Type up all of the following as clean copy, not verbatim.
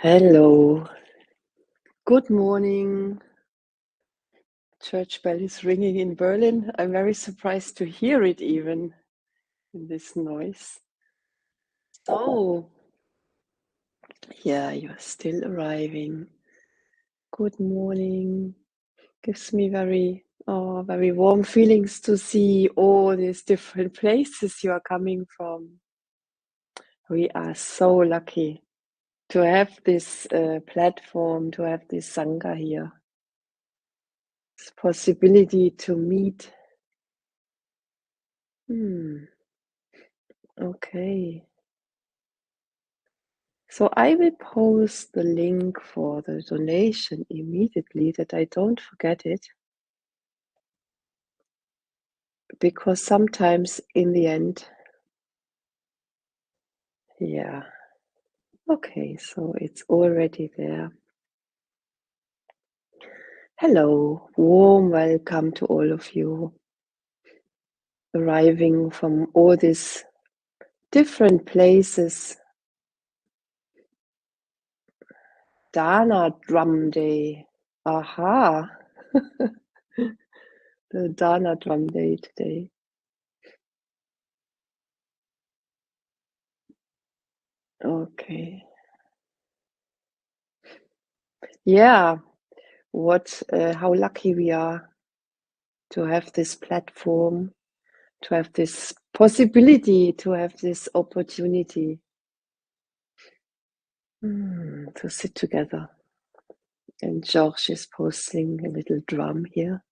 Hello, good morning. Church bell is ringing in Berlin. I'm very surprised to hear it even in this noise. So, yeah, you're still arriving. Good morning. Gives me very warm feelings to see all these different places you are coming from. We are so lucky to have this platform, to have this Sangha here. This possibility to meet. Okay. So I will post the link for the donation immediately, that I don't forget it. Because sometimes in the end, yeah. Okay, so it's already there. Hello, warm welcome to all of you arriving from all these different places. Dana Drum Day. Aha. The Dana Drum Day today. Okay. Yeah. How lucky we are to have this platform, to have this possibility, to have this opportunity to sit together. And George is posting a little drum here.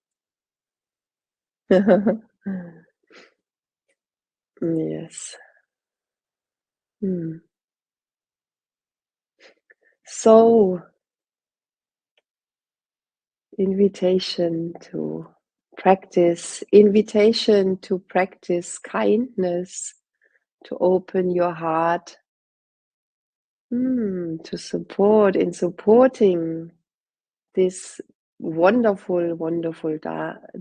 Yes. So, invitation to practice kindness, to open your heart, to supporting this wonderful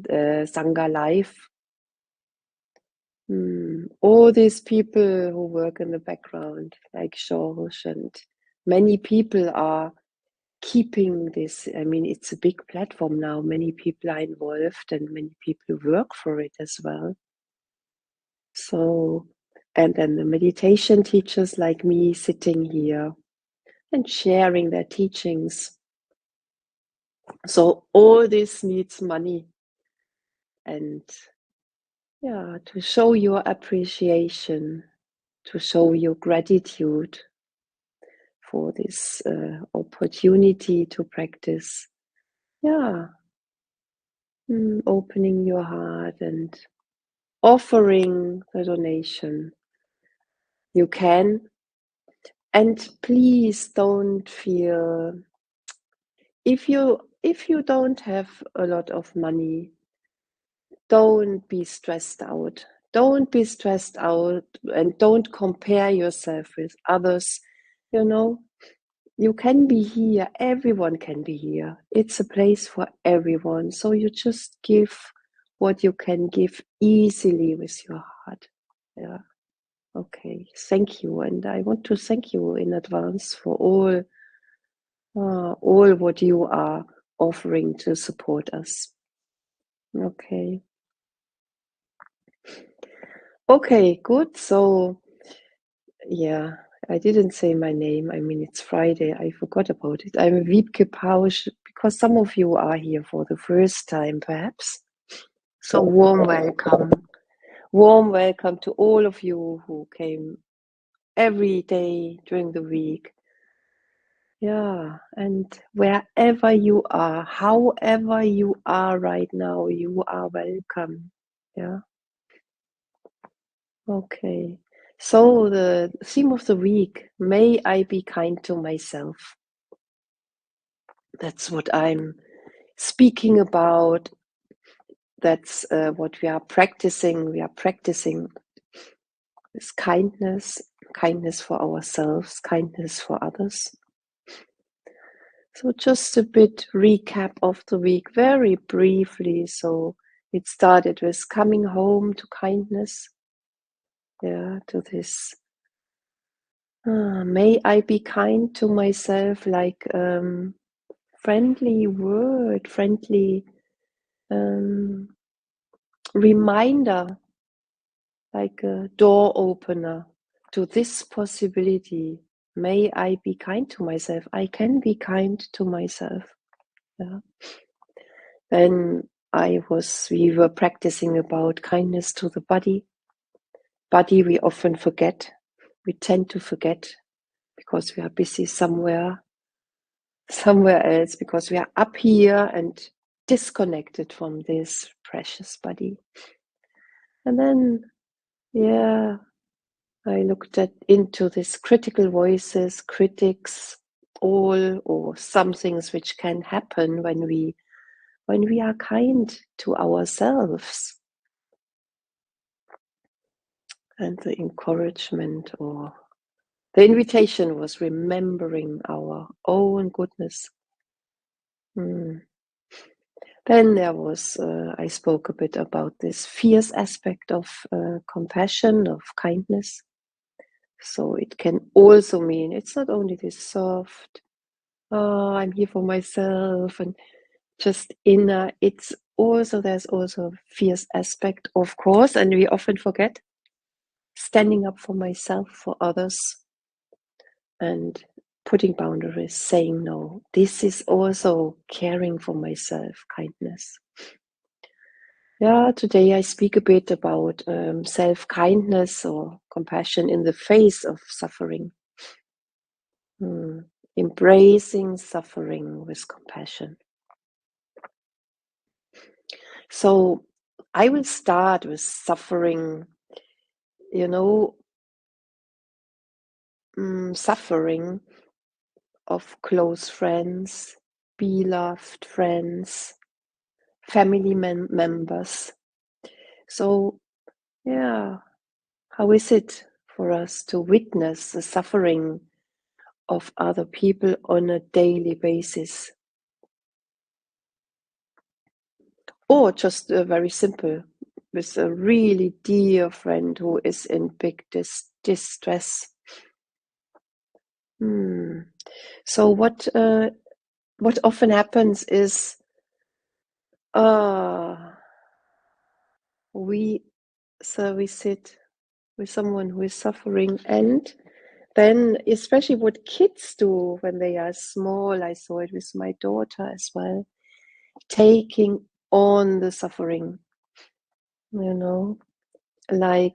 Sangha life. All these people who work in the background, like George, and many people are keeping this. I mean, it's a big platform now. Many people are involved and many people work for it as well. So, and then the meditation teachers like me sitting here and sharing their teachings. So all this needs money. And yeah, to show your appreciation, to show your gratitude for this opportunity to practice. Yeah, opening your heart and offering the donation. You can, and please don't feel, if you don't have a lot of money, don't be stressed out. Don't be stressed out and don't compare yourself with others. You can be here. Everyone can be here. It's a place for everyone. So you just give what you can give easily with your heart. Yeah. Okay. Thank you. And I want to thank you in advance for all what you are offering to support us. Okay. Okay, good. So, yeah, I didn't say my name. I mean, it's Friday. I forgot about it. I'm Wiebke Pausch, because some of you are here for the first time, perhaps. So warm welcome. Warm welcome to all of you who came every day during the week. Yeah, and wherever you are, however you are right now, you are welcome. Yeah. Okay. So the theme of the week, may I be kind to myself. That's what I'm speaking about. That's what we are practicing. We are practicing this kindness for ourselves, kindness for others. So just a bit recap of the week, very briefly. So it started with coming home to kindness, to this May I be kind to myself, like friendly word, friendly um, reminder, like a door opener to this possibility. May I be kind to myself. I can be kind to myself. Yeah. Then we were practicing about kindness to the body. Body we often forget. We tend to forget because we are busy somewhere else, because we are up here and disconnected from this precious body. And then, yeah, I looked into these critical voices, critics, all or some things which can happen when we are kind to ourselves. And the encouragement or the invitation was remembering our own goodness. Then there was, I spoke a bit about this fierce aspect of compassion, of kindness. So it can also mean it's not only this soft, oh, I'm here for myself and just inner, there's also a fierce aspect, of course, and we often forget standing up for myself, for others, and putting boundaries, saying no. This is also caring for myself, kindness. Yeah, today I speak a bit about self-kindness or compassion in the face of suffering. Embracing suffering with compassion. So I will start with suffering, suffering of close friends, beloved friends, family members. So, yeah, how is it for us to witness the suffering of other people on a daily basis? Or just very simple, with a really dear friend who is in big distress. So what often happens is we sit with someone who is suffering, and then especially what kids do when they are small, I saw it with my daughter as well, taking on the suffering, like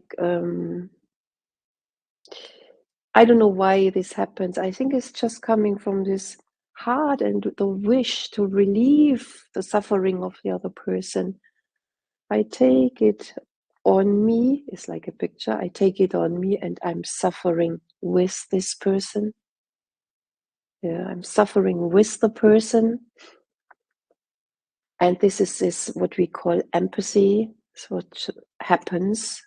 I don't know why this happens. I think it's just coming from this heart and the wish to relieve the suffering of the other person. I take it on me, it's like a picture. I take it on me and I'm suffering with this person. Yeah, I'm suffering with the person. And this is what we call empathy. It's what happens.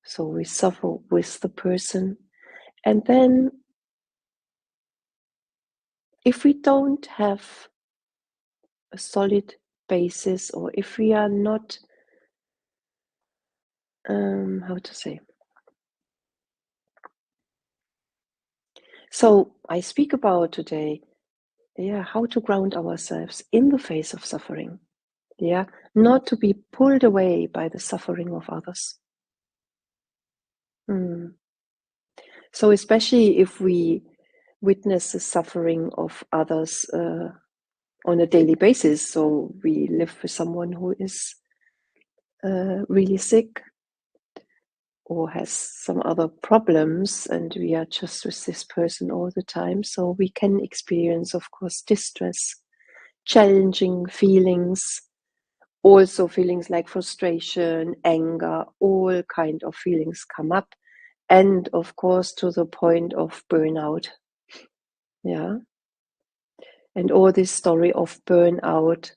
So we suffer with the person. And then if we don't have a solid basis, or if we are not, how to say. So I speak about today, how to ground ourselves in the face of suffering. Not to be pulled away by the suffering of others. So especially if we witness the suffering of others on a daily basis. So we live with someone who is really sick or has some other problems, and we are just with this person all the time. So we can experience, of course, distress, challenging feelings, also feelings like frustration, anger, all kind of feelings come up. And of course, to the point of burnout. Yeah. And all this story of burnout,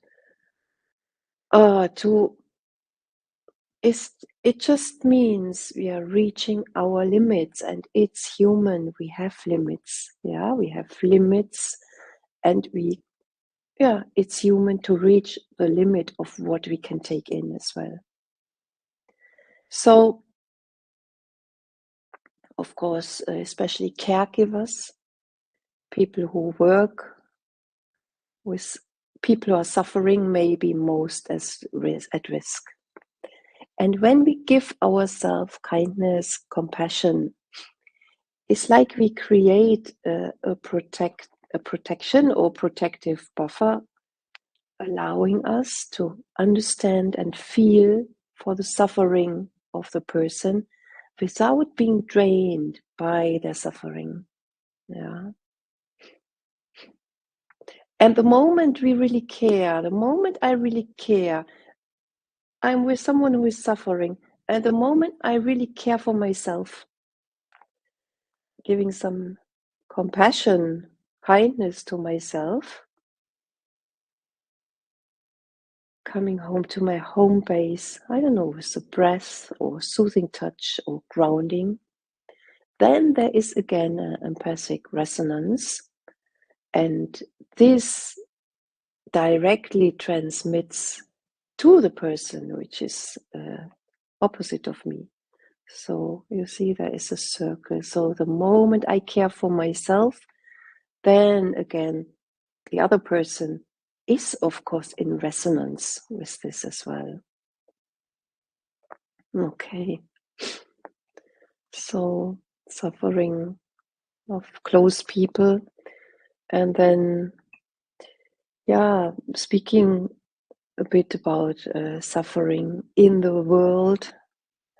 it just means we are reaching our limits, and it's human. We have limits. We have limits, and it's human to reach the limit of what we can take in as well. So of course, especially caregivers, people who work with people who are suffering, may be most at risk. And when we give ourselves kindness, compassion, it's like we create a protection or protective buffer, allowing us to understand and feel for the suffering of the person without being drained by their suffering. Yeah. And the moment we really care, the moment I really care, I'm with someone who is suffering, and the moment I really care for myself, giving some compassion, kindness to myself, coming home to my home base, I don't know, with a breath or soothing touch or grounding, then there is again an empathic resonance, and this directly transmits to the person which is opposite of me. So you see, there is a circle. So the moment I care for myself, then again, the other person is, of course, in resonance with this as well. Okay. So suffering of close people, and then, yeah, speaking a bit about suffering in the world.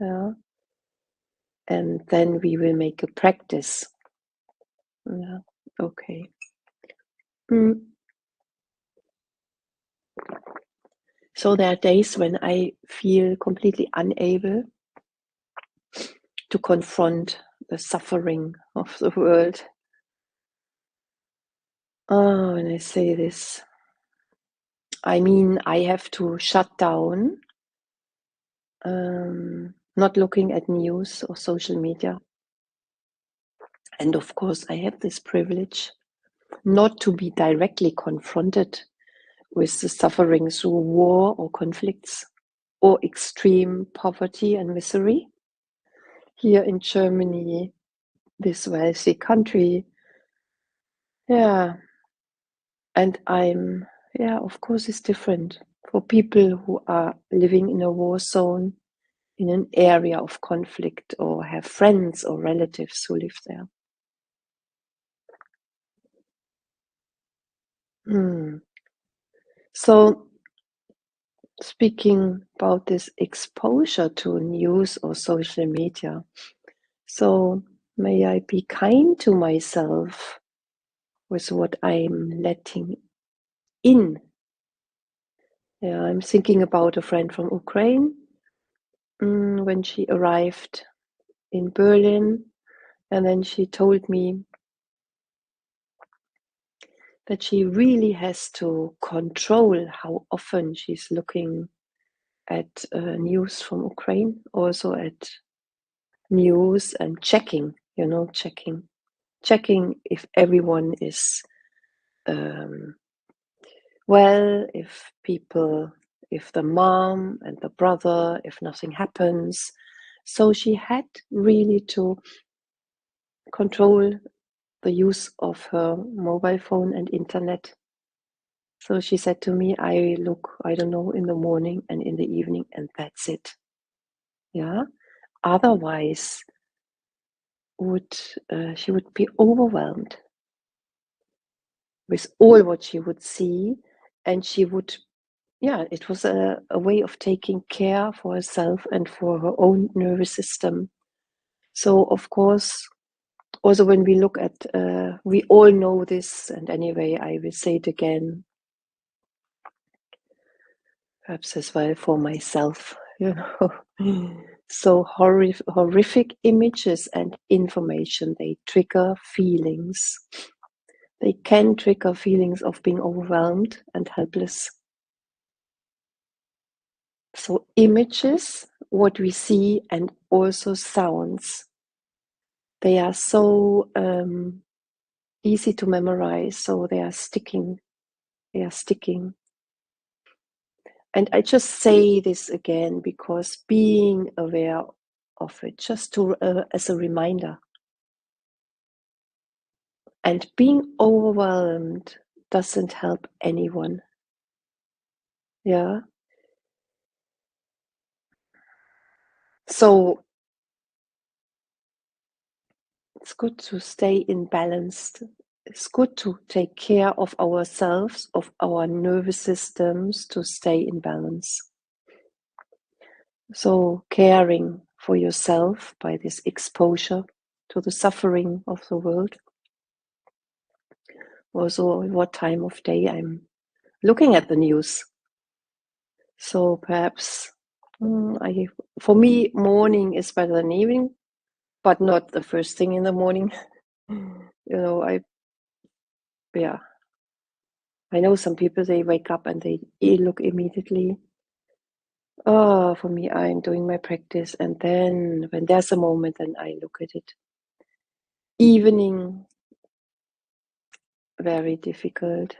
Yeah. And then we will make a practice. Yeah. Okay. So there are days when I feel completely unable to confront the suffering of the world. Oh, when I say this, I mean I have to shut down, not looking at news or social media. And of course, I have this privilege not to be directly confronted with the suffering through war or conflicts or extreme poverty and misery. Here in Germany, this wealthy country, yeah, and of course, it's different for people who are living in a war zone, in an area of conflict, or have friends or relatives who live there. So, speaking about this exposure to news or social media, so may I be kind to myself with what I'm letting in. Yeah, I'm thinking about a friend from Ukraine when she arrived in Berlin, and then she told me that she really has to control how often she's looking at news from Ukraine, also at news, and checking if everyone is well, if the mom and the brother, if nothing happens. So she had really to control the use of her mobile phone and internet. So she said to me, I look, I don't know, in the morning and in the evening, and that's it. Yeah. Otherwise, she would be overwhelmed with all what she would see, and she would, it was a way of taking care for herself and for her own nervous system. So of course, also when we look at, we all know this, and anyway, I will say it again, perhaps as well for myself, So horrific images and information, they trigger feelings. They can trigger feelings of being overwhelmed and helpless. So images, what we see, and also sounds, they are so easy to memorize, so they are sticking. And I just say this again because being aware of it, just to as a reminder, And being overwhelmed doesn't help anyone. Yeah. So it's good to stay in balance. It's good to take care of ourselves, of our nervous systems, to stay in balance. So caring for yourself by this exposure to the suffering of the world. Also, what time of day I'm looking at the news. So perhaps for me, morning is better than evening, but not the first thing in the morning. Yeah, I know some people, they wake up and they look immediately. Oh, for me, I'm doing my practice, and then when there's a moment, then I look at it. Evening, very difficult,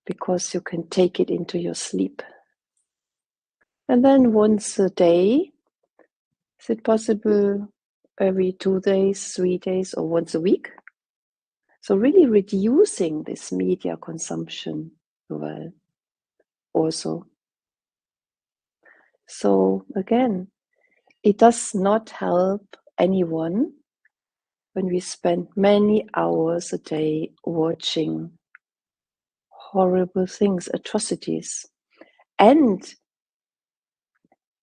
because you can take it into your sleep. And then once a day, is it possible every 2 days, 3 days, or once a week? So really reducing this media consumption, well, also. So again, it does not help anyone when we spend many hours a day watching horrible things, atrocities. And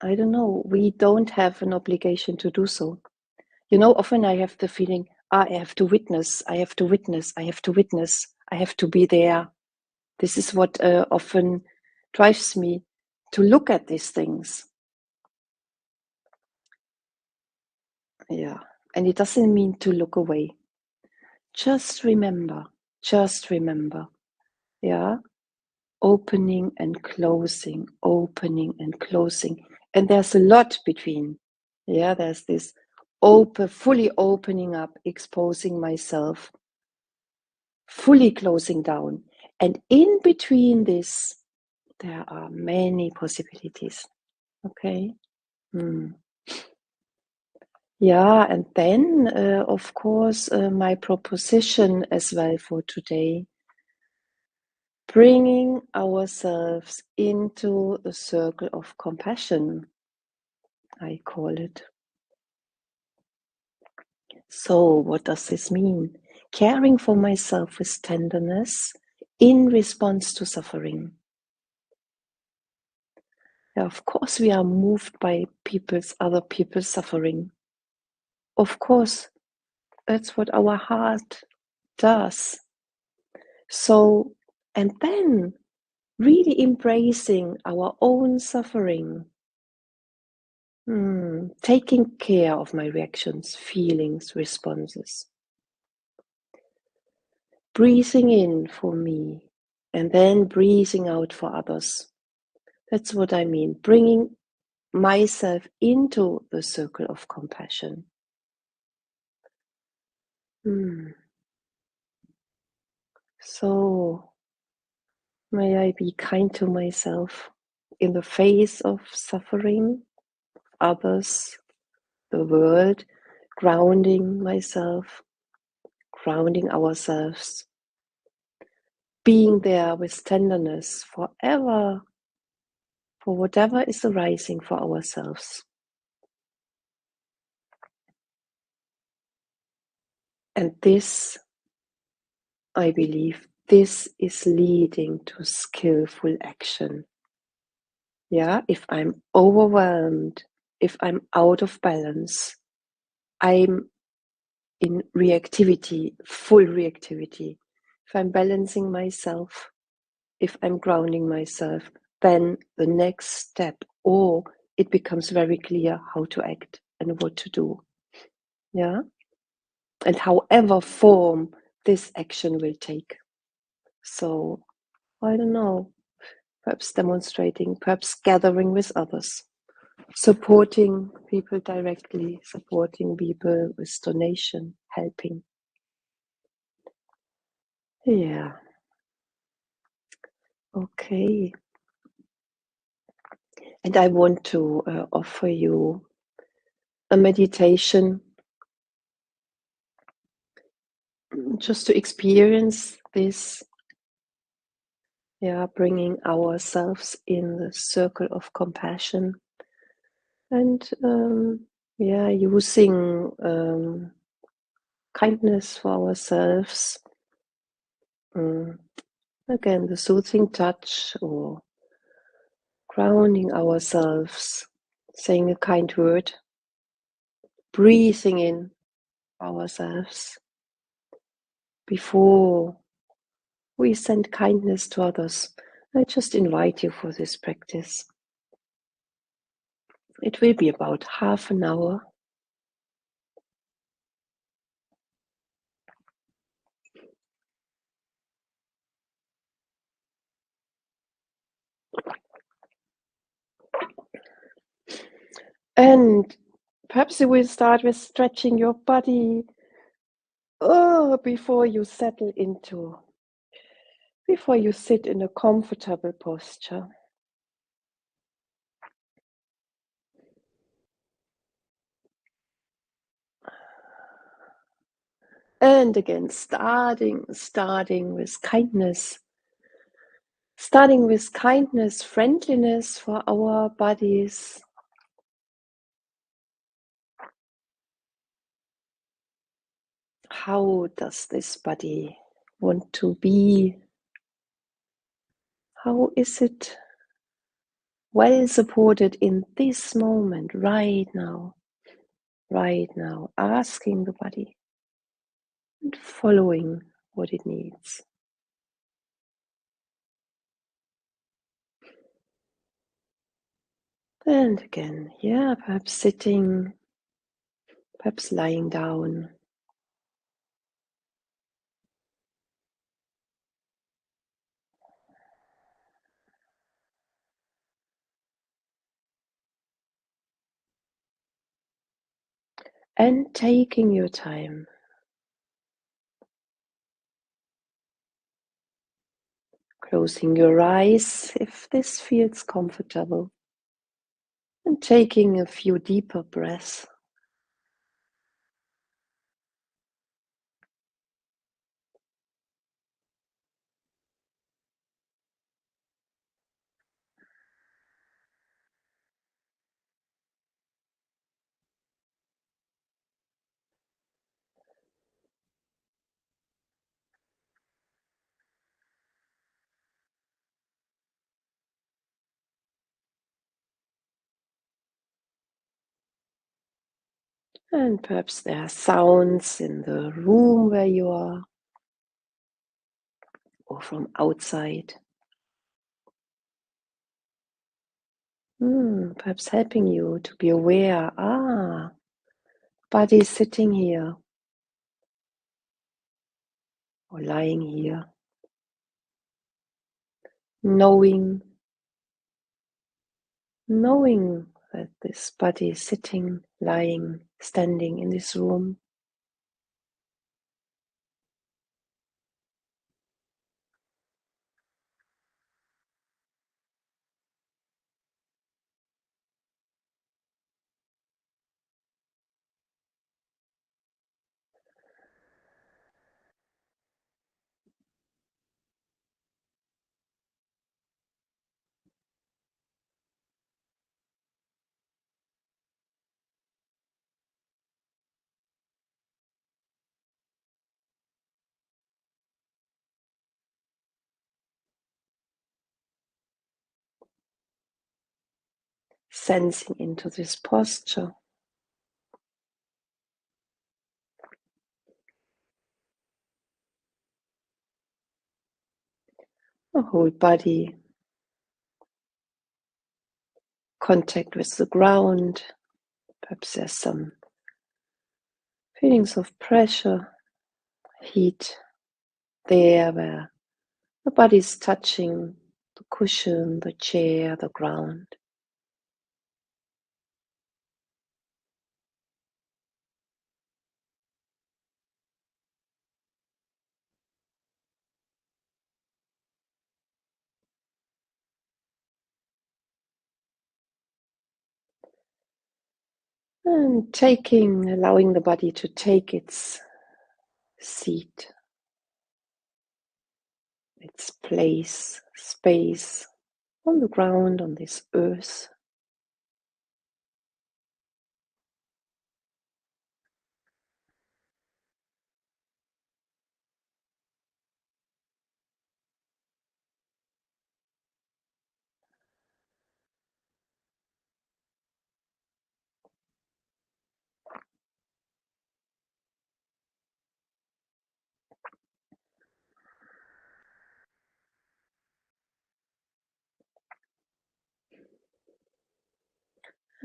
I don't know, we don't have an obligation to do so. Often I have the feeling, I have to witness, I have to witness, I have to witness, I have to be there. This is what often drives me to look at these things. Yeah, and it doesn't mean to look away. Just remember, yeah, opening and closing, opening and closing. And there's a lot between. Yeah, there's this fully opening up, exposing myself, fully closing down. And in between this, there are many possibilities. Okay. Yeah, and then, of course, my proposition as well for today, bringing ourselves into the circle of compassion, I call it. So, what does this mean? Caring for myself with tenderness in response to suffering. Yeah, of course, we are moved by other people's suffering. Of course, that's what our heart does. So, and then really embracing our own suffering, taking care of my reactions, feelings, responses, breathing in for me, and then breathing out for others. That's what I mean, bringing myself into the circle of compassion. So, may I be kind to myself in the face of suffering, others, the world, grounding myself, grounding ourselves, being there with tenderness for whatever is arising for ourselves. And this, I believe, this is leading to skillful action. Yeah, if I'm overwhelmed, if I'm out of balance, I'm in reactivity, full reactivity. If I'm balancing myself, if I'm grounding myself, then the next step, or it becomes very clear how to act and what to do. Yeah. And however form this action will take. So, I don't know, perhaps demonstrating, perhaps gathering with others, supporting people directly, supporting people with donation, helping. Yeah. Okay. And I want to offer you a meditation just to experience this, bringing ourselves in the circle of compassion and using kindness for ourselves. Again, the soothing touch or grounding ourselves, saying a kind word, breathing in ourselves before we send kindness to others. I just invite you for this practice. It will be about half an hour. And perhaps you will start with stretching your body before you sit in a comfortable posture. And again, starting with kindness. Starting with kindness, friendliness for our bodies. How does this body want to be? How is it well supported in this moment, right now? Right now, asking the body and following what it needs. And again, perhaps sitting, perhaps lying down. And taking your time. Closing your eyes if this feels comfortable. And taking a few deeper breaths. And perhaps there are sounds in the room where you are, or from outside. Perhaps helping you to be aware, body sitting here or lying here. Knowing that this body is sitting, lying, standing in this room. Sensing into this posture. The whole body, contact with the ground. Perhaps there's some feelings of pressure, heat there where the body is touching the cushion, the chair, the ground. And allowing the body to take its seat, its place, space on the ground, on this earth.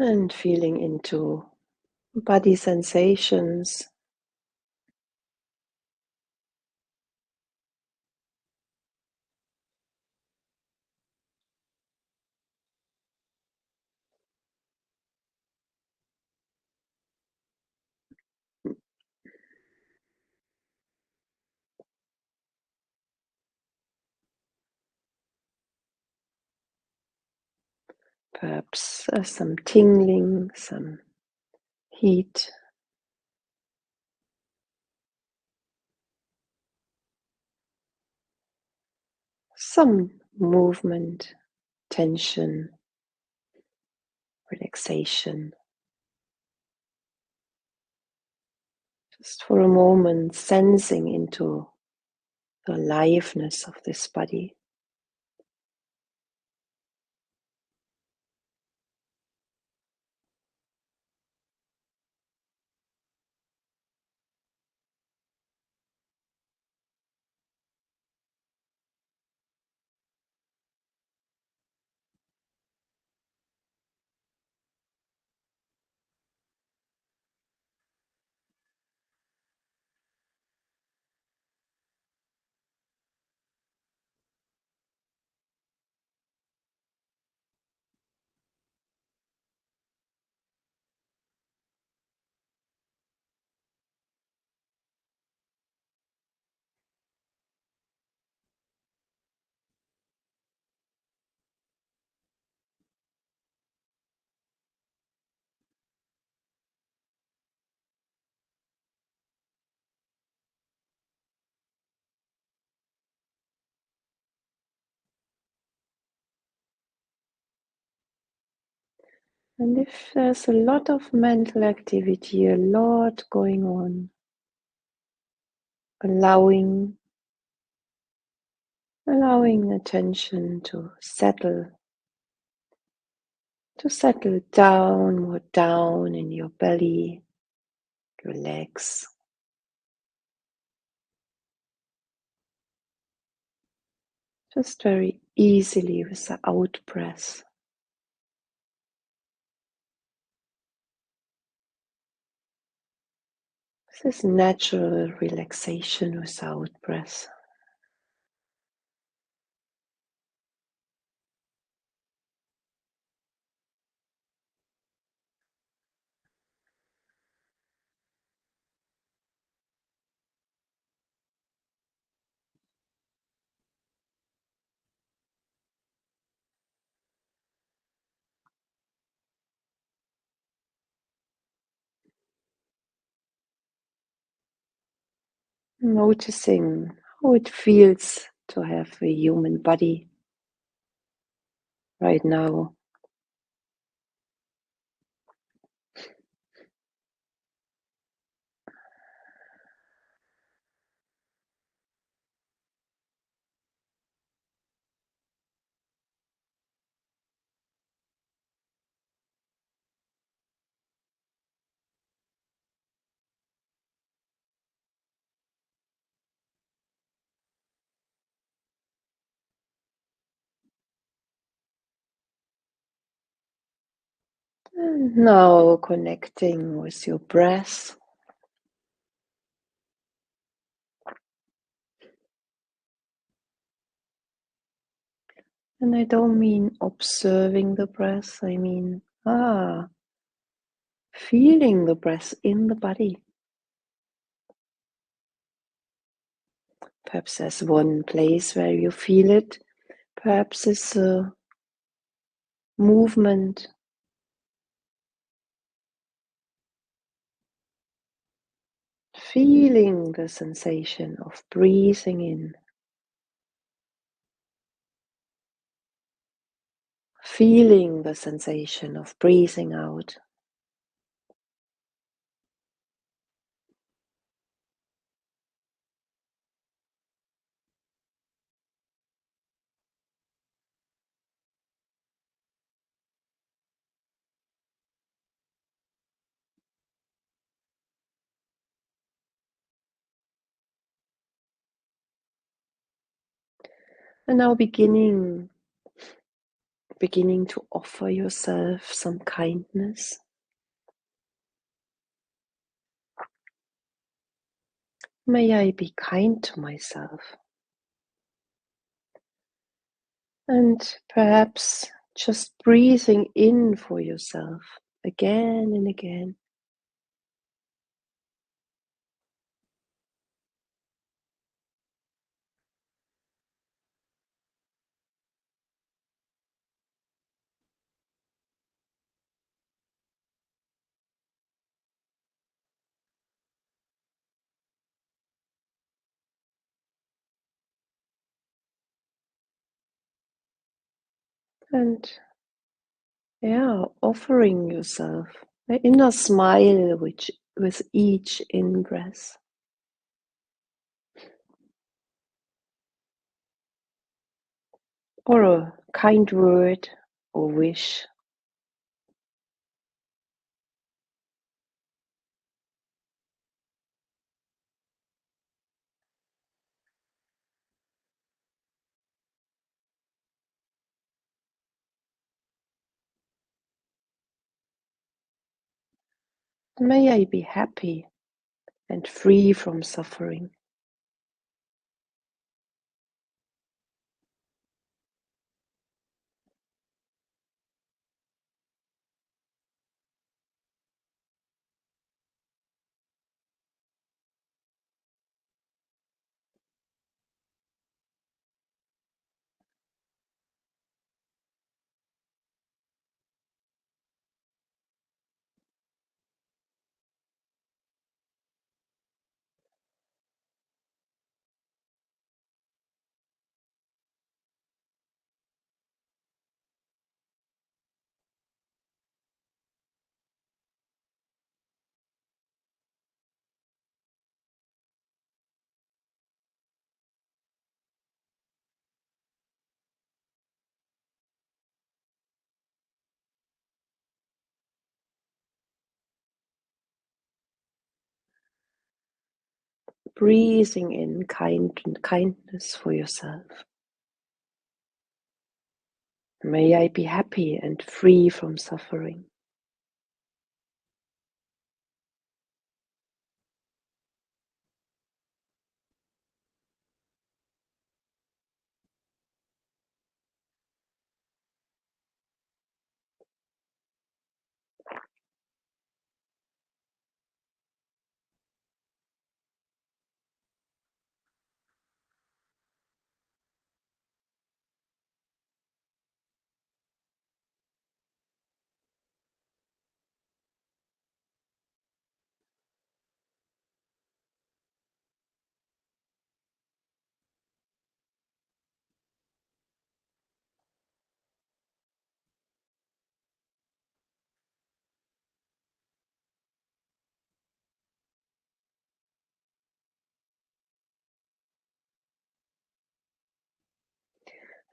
And feeling into body sensations, perhaps some tingling, some heat, some movement, tension, relaxation. Just for a moment, sensing into the aliveness of this body. And if there's a lot of mental activity, a lot going on, allowing attention to settle down, more down in your belly, your legs. Just very easily with the out breath. This natural relaxation without breath. Noticing how it feels to have a human body right now. And now connecting with your breath. And I don't mean observing the breath, I mean, feeling the breath in the body. Perhaps there's one place where you feel it. Perhaps it's a movement. feeling the sensation of breathing in, feeling the sensation of breathing out. And now beginning to offer yourself some kindness. May I be kind to myself. And perhaps just breathing in for yourself again and again. And offering yourself an inner smile which with each in-breath. Or a kind word or wish. May I be happy and free from suffering. Breathing in kindness for yourself. May I be happy and free from suffering.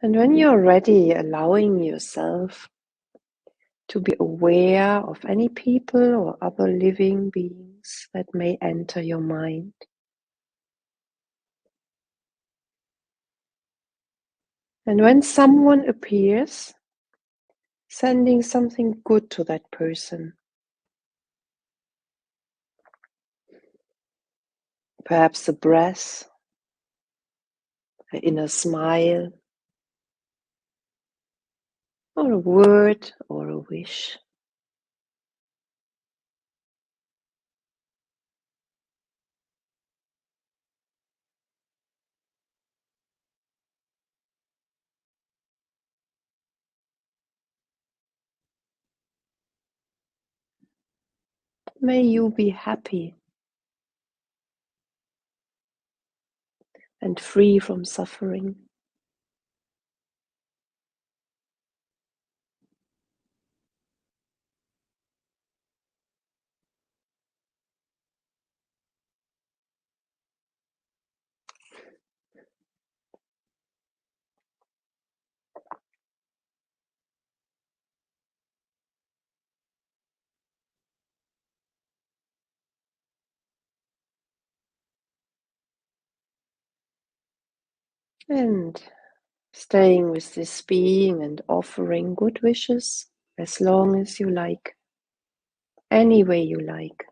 And when you're ready, allowing yourself to be aware of any people or other living beings that may enter your mind. And when someone appears, sending something good to that person. Perhaps a breath, an inner smile, or a word or a wish. May you be happy and free from suffering. And staying with this being and offering good wishes as long as you like, any way you like.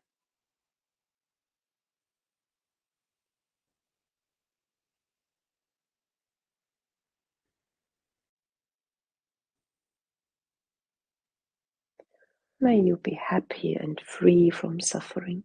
May you be happy and free from suffering.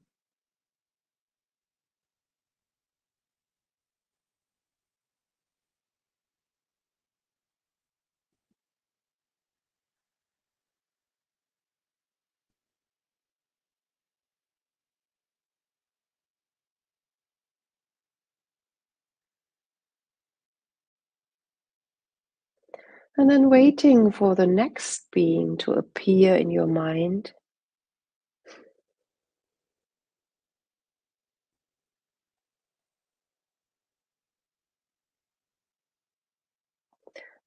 And then waiting for the next being to appear in your mind.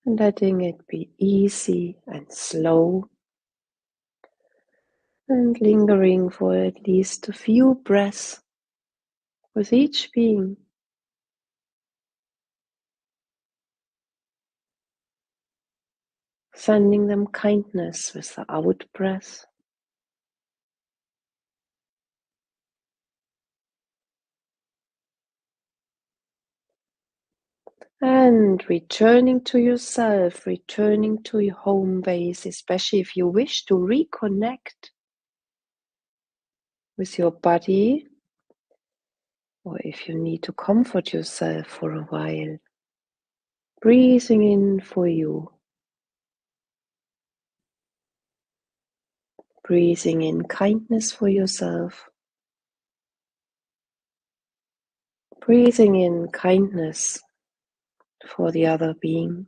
And letting it be easy and slow. And lingering for at least a few breaths with each being. Sending them kindness with the out breath. And returning to yourself, returning to your home base, especially if you wish to reconnect with your body, or if you need to comfort yourself for a while. Breathing in for you. Breathing in kindness for yourself. Breathing in kindness for the other being.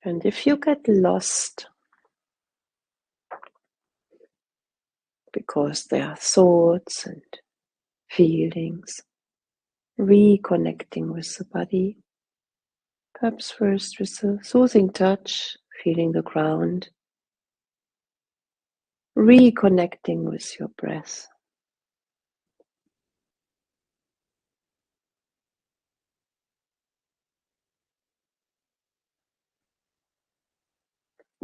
And if you get lost because there are thoughts and feelings, reconnecting with the body, perhaps first with a soothing touch, feeling the ground, reconnecting with your breath.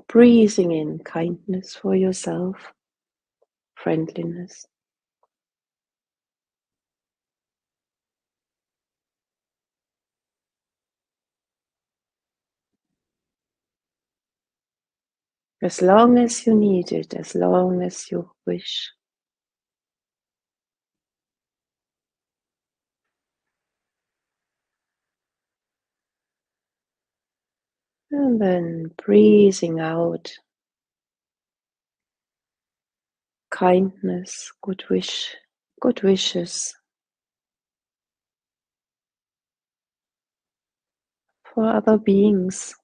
Breathing in kindness for yourself, friendliness. as long as you need it, as long as you wish. And then breathing out kindness, good wishes for other beings.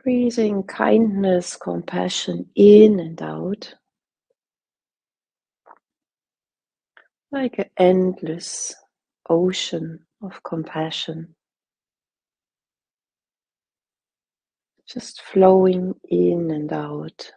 Breathing kindness, compassion in and out, like an endless ocean of compassion, just flowing in and out.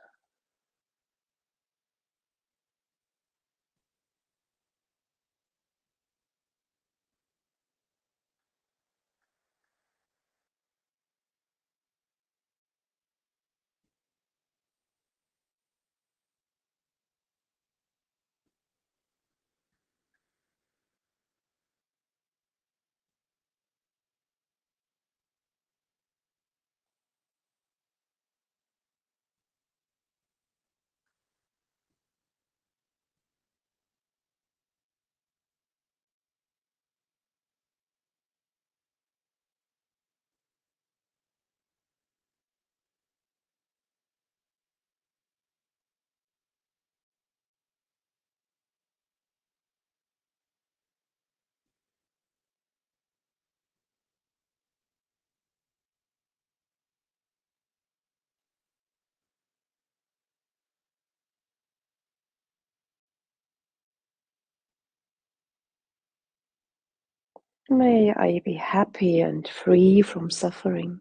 May I be happy and free from suffering.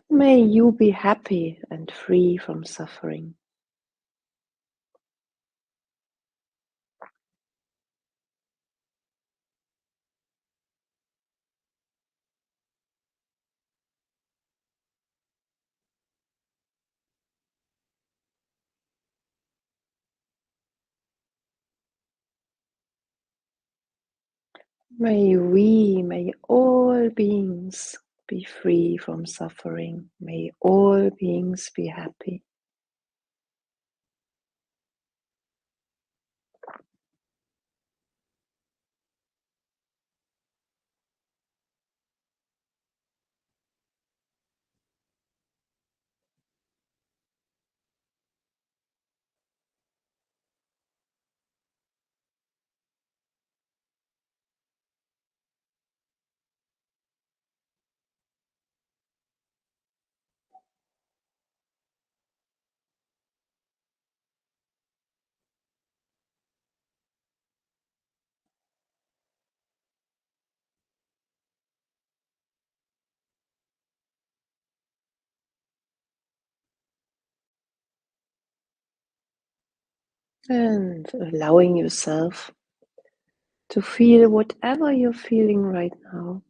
May you be happy and free from suffering. May all beings be free from suffering. May all beings be happy. And allowing yourself to feel whatever you're feeling right now.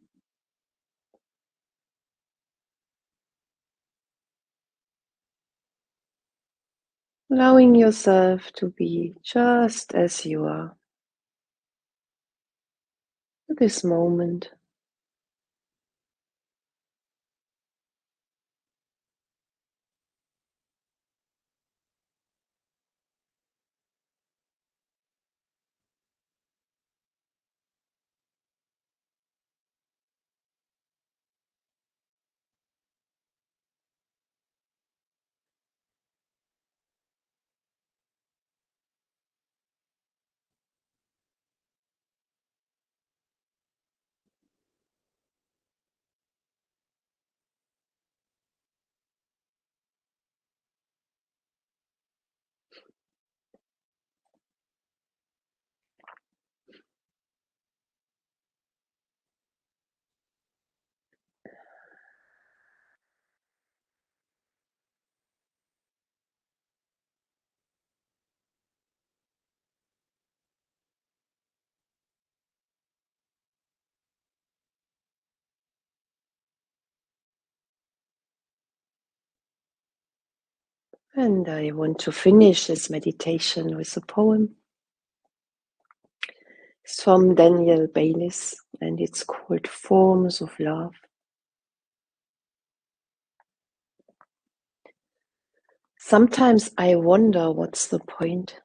allowing yourself to be just as you are at this moment. And I want to finish this meditation with a poem. It's from Daniel Baylis and it's called Forms of Love. Sometimes I wonder what's the point?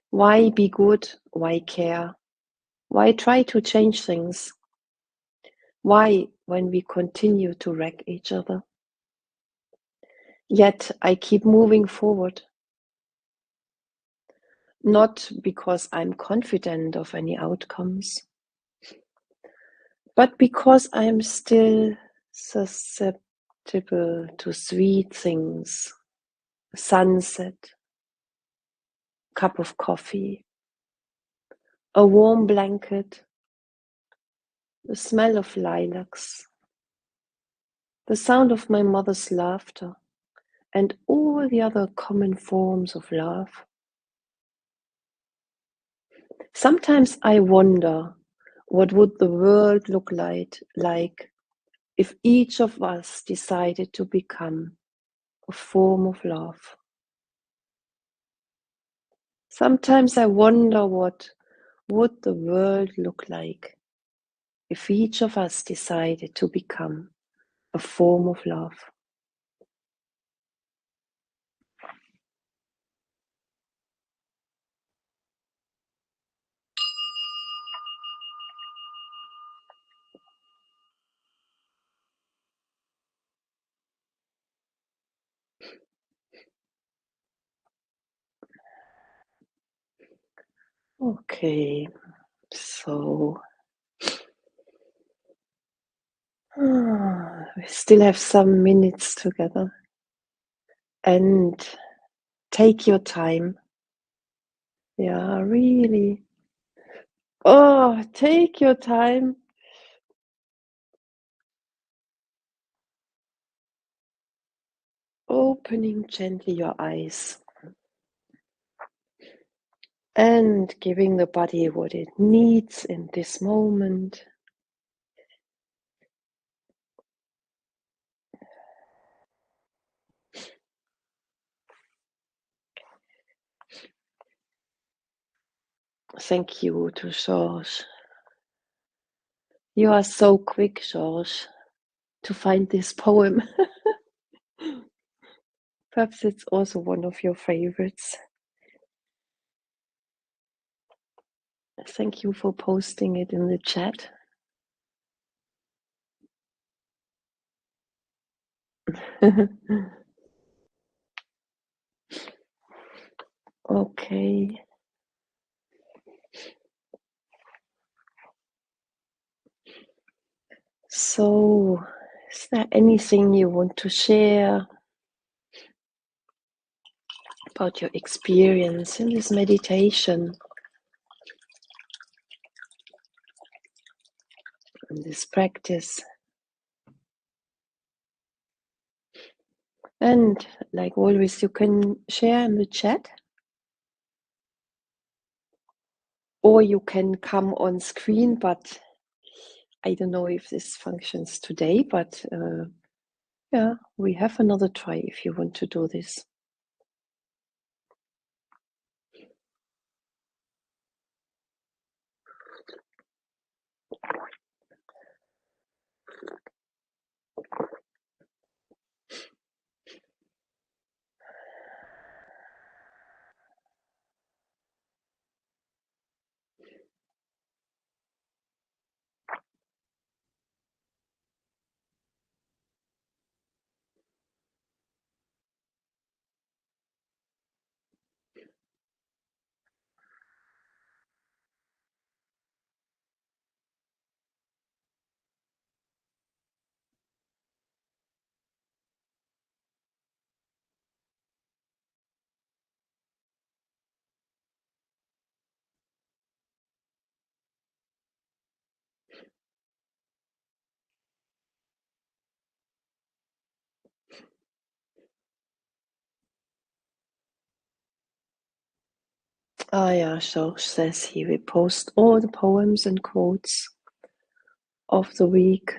Why be good? Why care? Why try to change things? Why, when we continue to wreck each other? Yet I keep moving forward. Not because I'm confident of any outcomes, but because I'm still susceptible to sweet things, a sunset, a cup of coffee, a warm blanket, the smell of lilacs, the sound of my mother's laughter, and all the other common forms of love. Sometimes I wonder, what would the world look like if each of us decided to become a form of love? Sometimes I wonder, what would the world look like if each of us decided to become a form of love? Okay, so we still have some minutes together, and take your time. Yeah, really. Oh, take your time. Opening gently your eyes and giving the body what it needs in this moment. Thank you to Georges. You are so quick, Georges, to find this poem. Perhaps it's also one of your favorites. Thank you for posting it in the chat. Okay. So, is there anything you want to share about your experience in this meditation, in this practice? And like always, you can share in the chat, or you can come on screen, but I don't know if this functions today, but yeah, we have another try if you want to do this. Ah, yeah, Pausch says he will post all the poems and quotes of the week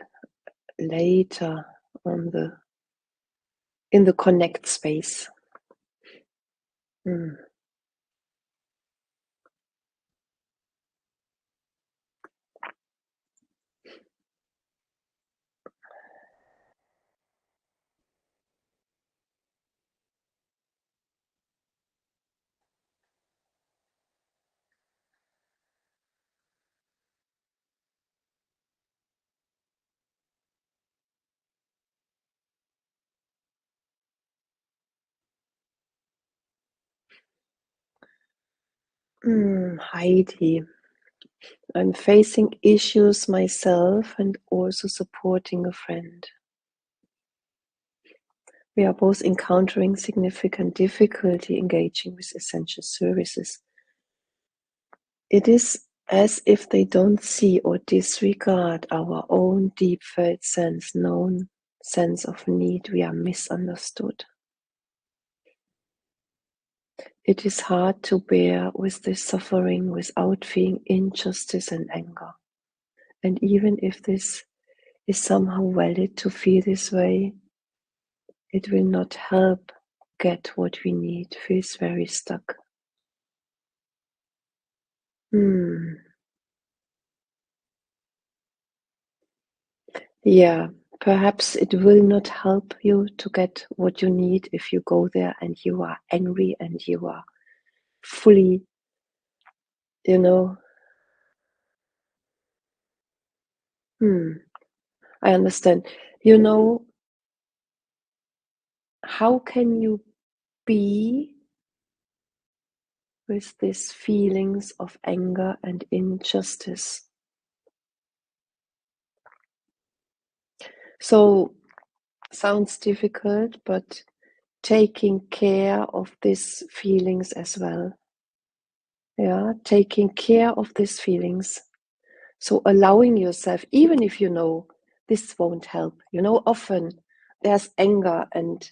later on in the connect space. Mm. Heidi, I'm facing issues myself and also supporting a friend. We are both encountering significant difficulty engaging with essential services. It is as if they don't see or disregard our own deep felt known sense of need. We are misunderstood. It is hard to bear with this suffering without feeling injustice and anger. And even if this is somehow valid to feel this way, it will not help get what we need. Feels very stuck. Yeah, perhaps it will not help you to get what you need if you go there and you are angry and you are fully, you know, I understand. You know, how can you be with these feelings of anger and injustice? So, sounds difficult, but taking care of these feelings as well. Yeah, taking care of these feelings. So allowing yourself, even if you know this won't help, often there's anger and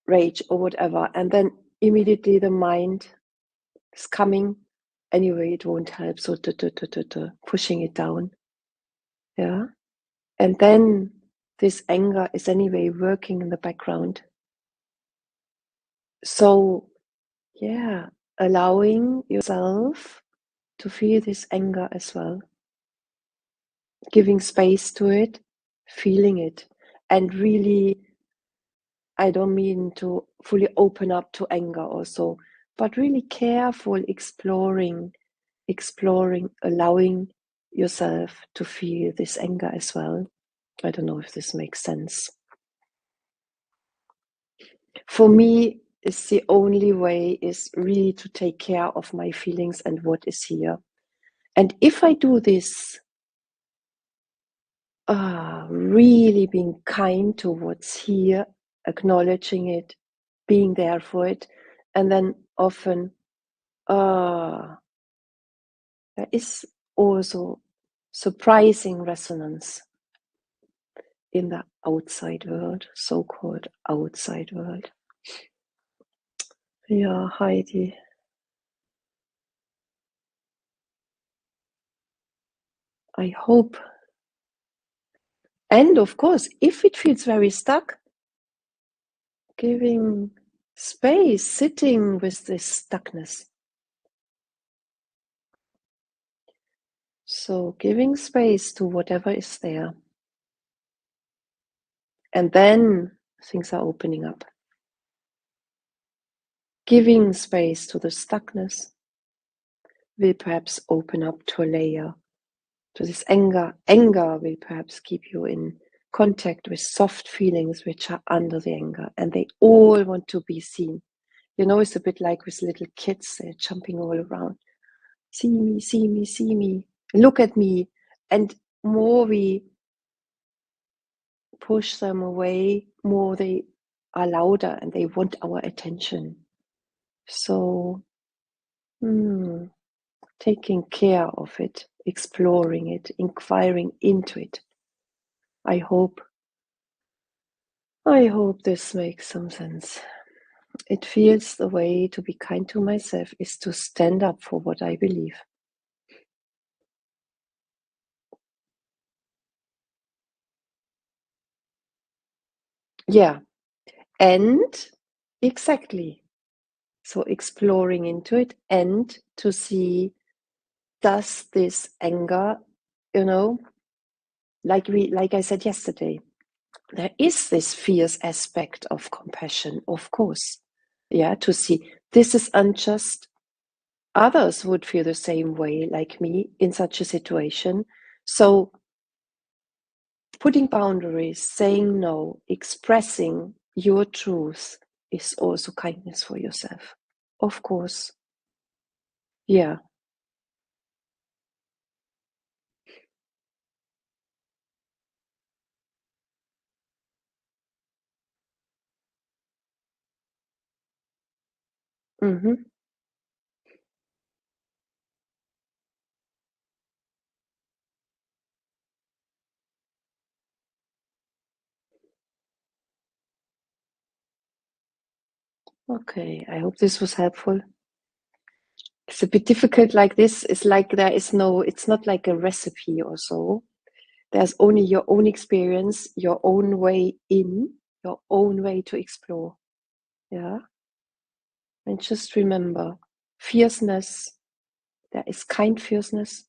rage or whatever, and then immediately the mind is coming, anyway, it won't help. So pushing it down. Yeah. And then this anger is anyway working in the background. So, yeah, allowing yourself to feel this anger as well, giving space to it, feeling it, and really, I don't mean to fully open up to anger also, but really careful exploring, allowing yourself to feel this anger as well. I don't know if this makes sense. For me, it's the only way is really to take care of my feelings and what is here. And if I do this, really being kind to what's here, acknowledging it, being there for it, and then often there is also surprising resonance in the outside world, so-called outside world. Yeah, Heidi. I hope. And of course, if it feels very stuck, giving space, sitting with this stuckness. So giving space to whatever is there. And then things are opening up. Giving space to the stuckness will perhaps open up to a layer, to this anger. Anger will perhaps keep you in contact with soft feelings which are under the anger, and they all want to be seen. It's a bit like with little kids, they're jumping all around. See me, see me, see me, look at me. And more we push them away, more they are louder and they want our attention. So, taking care of it, exploring it, inquiring into it. I hope this makes some sense. It feels the way to be kind to myself is to stand up for what I believe. Yeah, and exactly. So exploring into it and to see, does this anger, you know, like I said yesterday, there is this fierce aspect of compassion, of course. Yeah, to see this is unjust. Others would feel the same way like me in such a situation. So putting boundaries, saying no, expressing your truth is also kindness for yourself. Of course. Yeah. Hmm. Okay. I hope this was helpful. It's a bit difficult like this. It's like there is no, it's not like a recipe or so. There's only your own experience, your own way in, your own way to explore. Yeah. And just remember, fierceness, there is kind fierceness,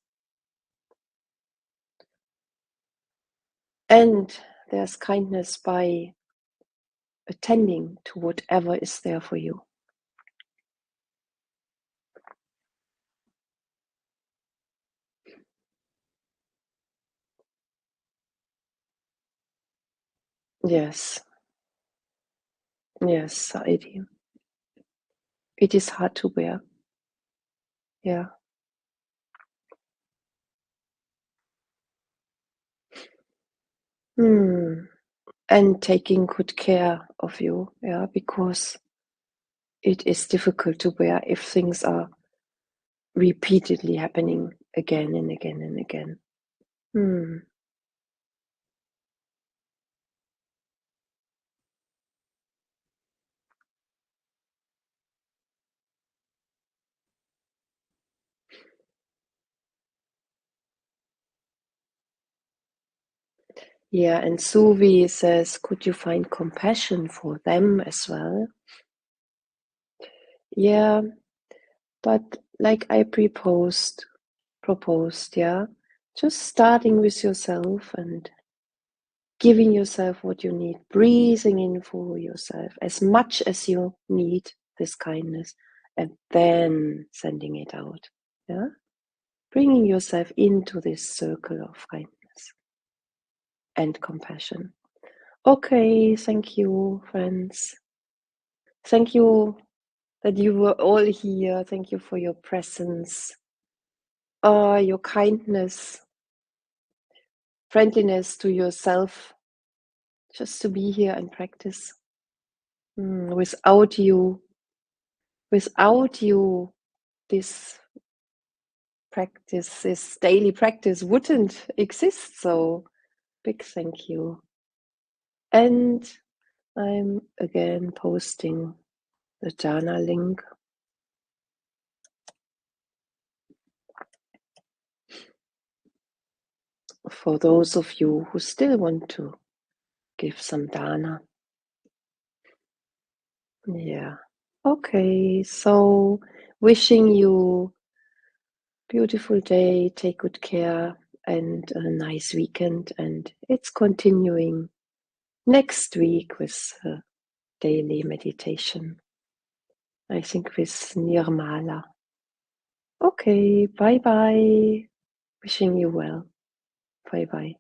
and there's kindness by attending to whatever is there for you. Yes, yes, Heidi. It is hard to bear. Yeah. Hmm. And taking good care of you, yeah, because it is difficult to bear if things are repeatedly happening again and again and again. Hmm. Yeah, and Suvi says, could you find compassion for them as well? Yeah, but like I proposed, yeah, just starting with yourself and giving yourself what you need, breathing in for yourself as much as you need this kindness, and then sending it out. Yeah, bringing yourself into this circle of kindness and compassion. Okay, thank you, friends. Thank you that you were all here. Thank you for your presence, your kindness, friendliness to yourself, just to be here and practice. Without you, this practice, this daily practice wouldn't exist. So big thank you. And I'm again posting the Jana link for those of you who still want to give some dana. Yeah. Okay. So wishing you beautiful day. Take good care and a nice weekend. And it's continuing next week with daily meditation. I think with Nirmala. Okay. Bye bye. Wishing you well. Bye bye.